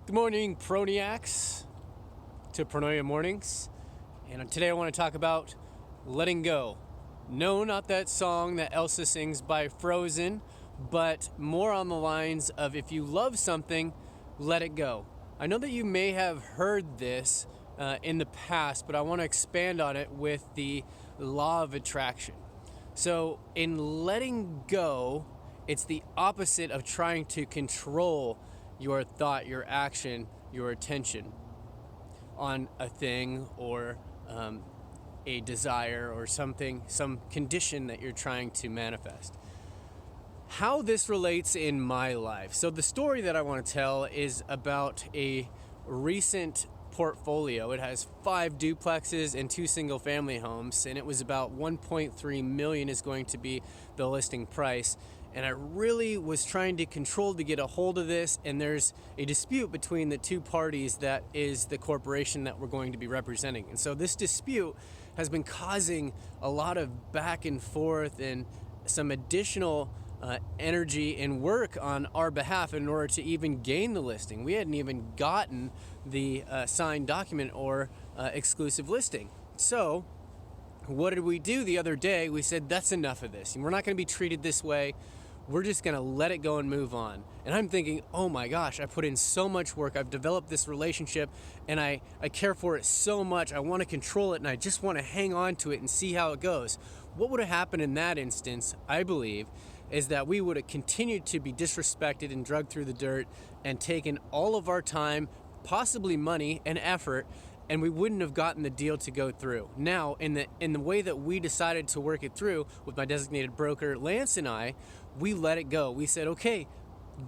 Good morning, Proniacs, to Pronoia Mornings. And today I want to talk about letting go. No, not that song that Elsa sings by Frozen, but more on the lines of if you love something, let it go. I know that you may have heard this in the past, but I want to expand on it with the law of attraction. So, in letting go, it's the opposite of trying to control your thought, your action, your attention on a thing or a desire or something, some condition that you're trying to manifest. How this relates in my life. So the story that I want to tell is about a recent portfolio. It has 5 duplexes and 2 single family homes, and it was about 1.3 million is going to be the listing price. And I really was trying to control to get a hold of this, and there's a dispute between the two parties that is the corporation that we're going to be representing. And so this dispute has been causing a lot of back and forth and some additional energy and work on our behalf in order to even gain the listing. We hadn't even gotten the signed document or exclusive listing. So what did we do the other day? We said, that's enough of this. We're not going to be treated this way. We're just going to let it go and move on. And I'm thinking, oh my gosh, I put in so much work. I've developed this relationship and I care for it so much. I want to control it and I just want to hang on to it and see how it goes. What would have happened in that instance, I believe, is that we would have continued to be disrespected and dragged through the dirt and taken all of our time, possibly money and effort, and we wouldn't have gotten the deal to go through. Now, in the way that we decided to work it through with my designated broker, Lance, and I, we let it go. We said, okay,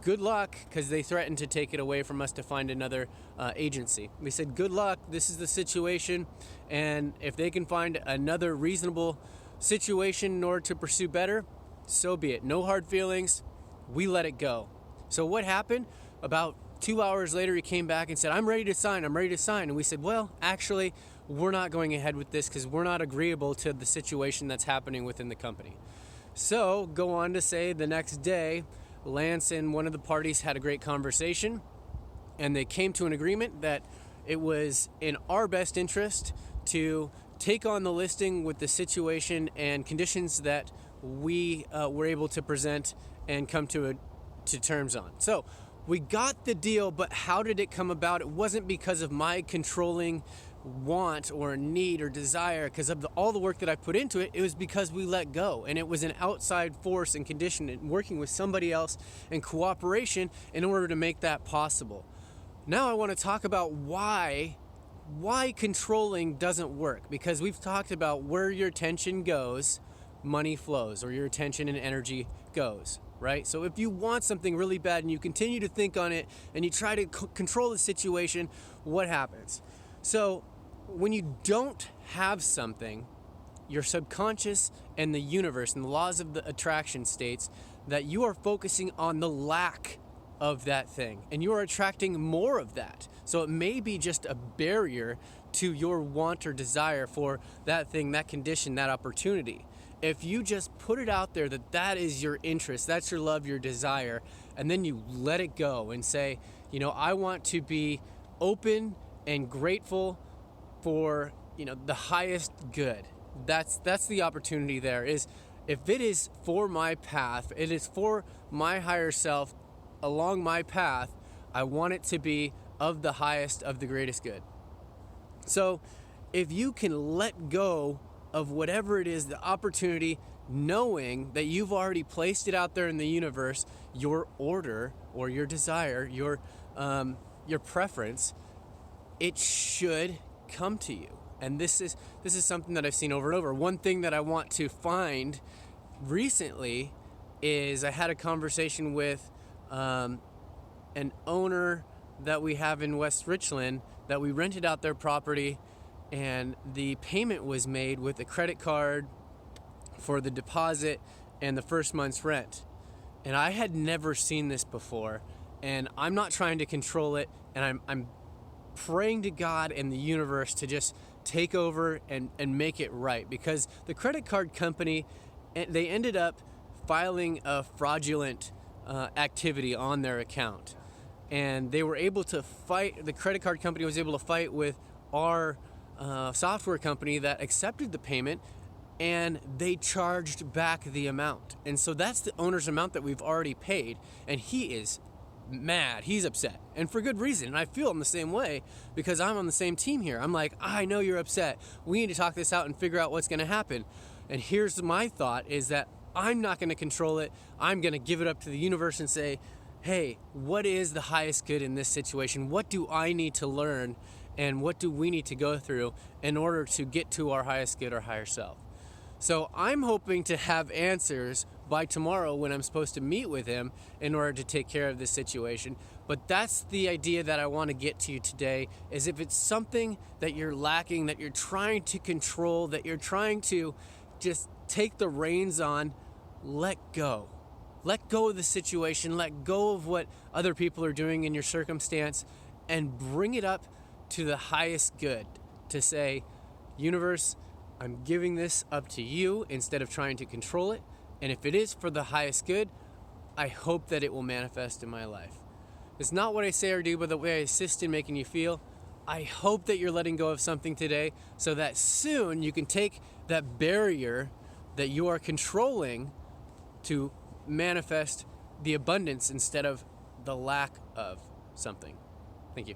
good luck, because they threatened to take it away from us to find another agency. We said, good luck, this is the situation, and if they can find another reasonable situation in order to pursue better, so be it. No hard feelings. We let it go. So what happened? About 2 hours later, he came back and said, I'm ready to sign. And we said, well, actually, we're not going ahead with this because we're not agreeable to the situation that's happening within the company. So go on to say the next day, Lance and one of the parties had a great conversation, and they came to an agreement that it was in our best interest to take on the listing with the situation and conditions that we were able to present and come to terms on. So we got the deal, but how did it come about? It wasn't because of my controlling want or need or desire, because of all the work that I put into it. It was because we let go, and it was an outside force and condition and working with somebody else in cooperation in order to make that possible. Now I want to talk about why controlling doesn't work, because we've talked about where your attention goes, money flows, or your attention and energy goes, right? So if you want something really bad and you continue to think on it and you try to control the situation, what happens? So when you don't have something, your subconscious and the universe and the laws of the attraction states that you are focusing on the lack of that thing, and you are attracting more of that. So it may be just a barrier to your want or desire for that thing, that condition, that opportunity. If you just put it out there that is your interest, that's your love, your desire, and then you let it go and say, I want to be open and grateful for, the highest good. That's the opportunity there. Is if it is for my path, it is for my higher self along my path, I want it to be of the highest, of the greatest good. So if you can let go of whatever it is, the opportunity, knowing that you've already placed it out there in the universe, your order or your desire, your preference, it should come to you. And this is something that I've seen over and over. One thing that I want to find recently is I had a conversation with an owner that we have in West Richland that we rented out their property, and the payment was made with a credit card for the deposit and the first month's rent. And I had never seen this before, and I'm not trying to control it, and I'm praying to God and the universe to just take over and make it right, because the credit card company, they ended up filing a fraudulent activity on their account. and they were able to fight. The credit card company was able to fight with our software company that accepted the payment, and they charged back the amount. And so that's the owner's amount that we've already paid, and he is mad. He's upset, and for good reason. And I feel in the same way because I'm on the same team here. I'm like, I know you're upset. We need to talk this out and figure out what's going to happen. And here's my thought is that I'm not going to control it. I'm going to give it up to the universe and say, hey, what is the highest good in this situation? What do I need to learn, and what do we need to go through in order to get to our highest good or higher self? So I'm hoping to have answers by tomorrow when I'm supposed to meet with him in order to take care of this situation. But that's the idea that I want to get to you today, is if it's something that you're lacking, that you're trying to control, that you're trying to just take the reins on, let go. Let go of the situation, let go of what other people are doing in your circumstance, and bring it up to the highest good to say, universe, I'm giving this up to you instead of trying to control it. And if it is for the highest good, I hope that it will manifest in my life. It's not what I say or do, but the way I assist in making you feel. I hope that you're letting go of something today so that soon you can take that barrier that you are controlling to manifest the abundance instead of the lack of something. Thank you.